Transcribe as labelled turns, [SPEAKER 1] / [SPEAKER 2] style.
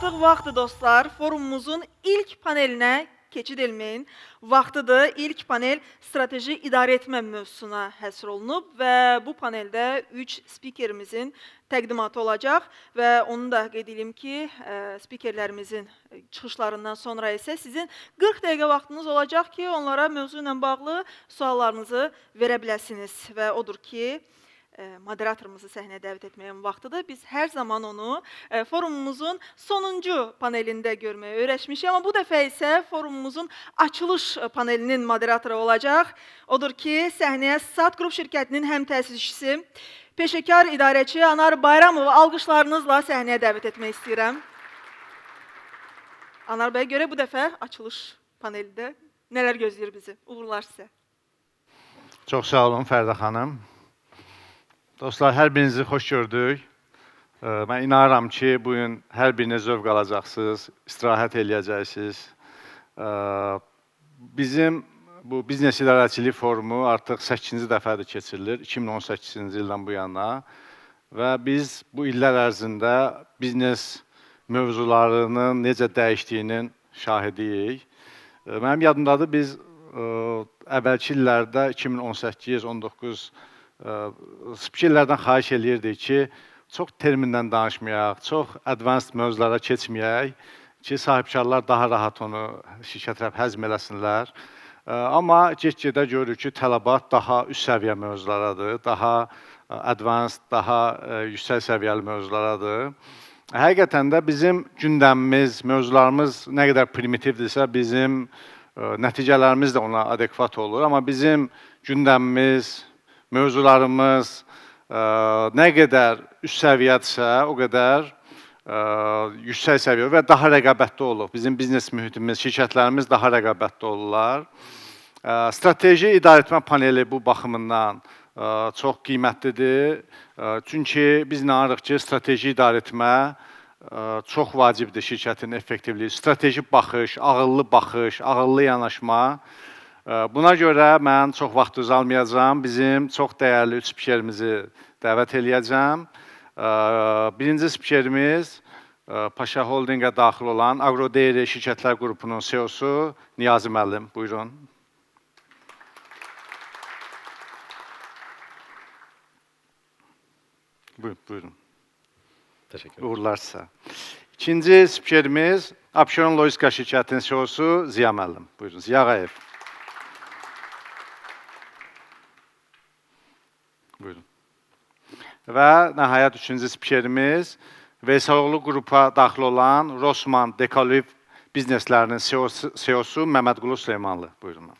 [SPEAKER 1] artıq vaxtdır dostlar, forumumuzun ilk panelinə keçid etməyin vaxtıdır. İlk panel strateji idarə etmə mövzusuna həsr olunub və bu paneldə 3 spikerimizin təqdimatı olacaq və onu da qeyd edeyim ki, spikerlərimizin çıxışlarından sonra isə sizin 40 dəqiqə vaxtınız olacaq ki, onlara mövzu ilə bağlı suallarınızı verə biləsiniz və odur ki, moderatorumuzu səhnəyə dəvət etməyin vaxtıdır. Biz hər zaman onu forumumuzun sonuncu panelində görməyə öyrəşmişik. Amma bu dəfə isə forumumuzun açılış panelinin moderatoru olacaq. Odur ki, səhnəyə SAT Qrup şirkətinin həm təsisçisi, peşəkar idarəçi Anar Bayramova alqışlarınızla səhnəyə dəvət etmək istəyirəm. Anar bəyə görə bu dəfə açılış panelində nələr gözləyir bizi? Uğurlar sizə.
[SPEAKER 2] Çox sağ olun Fərdə xanım. Dostlar, hər birinizi xoş gördük. Mən inanıram ki, bugün hər biriniz zövq alacaqsınız, istirahət eləyəcəksiniz. Bizim bu biznes idarəçilik forumu artıq 8-ci dəfədir keçirilir, 2018-ci ildən bu yana. Və biz bu illər ərzində biznes mövzularının necə dəyişdiyinin şahidiyik. Mənim yadımdadır, biz əvvəlki illərdə 2018-19 spikerlərdən xahiş eləyirdik ki, çox termindən danışmayaq, çox advanced mövzulara keçməyək ki, sahibkarlar daha rahat onu şirkət tərəf həzm eləsinlər. Amma get-gedə görürük ki, tələbat daha üst səviyyə mövzularıdır, daha advanced, daha yüksək səviyyəli mövzularıdır. Həqiqətən də bizim gündəmimiz, mövzularımız nə qədər primitivdirsə, bizim nəticələrimiz də ona adekvat olur. Amma bizim gündəmimiz, mövzularımız nə qədər üst səviyyədirsə, o qədər yüksək səviyyə və daha rəqabətli olur. Bizim biznes mühitimiz, şirkətlərimiz daha rəqabətli olurlar. Strateji idarəetmə paneli bu baxımından çox qiymətlidir. Çünki biz inanırıq ki, strateji idarəetmə çox vacibdir şirkətin effektivliyi. Strateji baxış, ağıllı yanaşma. Buna görə mən çox vaxtınızı almayacağam. Bizim çox dəyərli 3 spikerimizi dəvət eləyəcəm. Birinci spikerimiz Paşa Holdinqə daxil olan Agrodeyri şirkətlər qrupunun CEO-su Niyazi müəllim. Buyurun. Buyurun.
[SPEAKER 3] Təşəkkür ederim.
[SPEAKER 2] Uğurlar sizə. İkinci spikerimiz Abşeron Logistika şirkətinin CEO-su Ziya müəllim. Buyurun. Ziya Ağayev. Buyurun. Və nəhayət üçüncü spikerimiz Veysaloğlu qrupa daxil olan Rossmann Dekoliv bizneslərinin CEO-su Məmmədqulu Süleymanlı. Buyurun.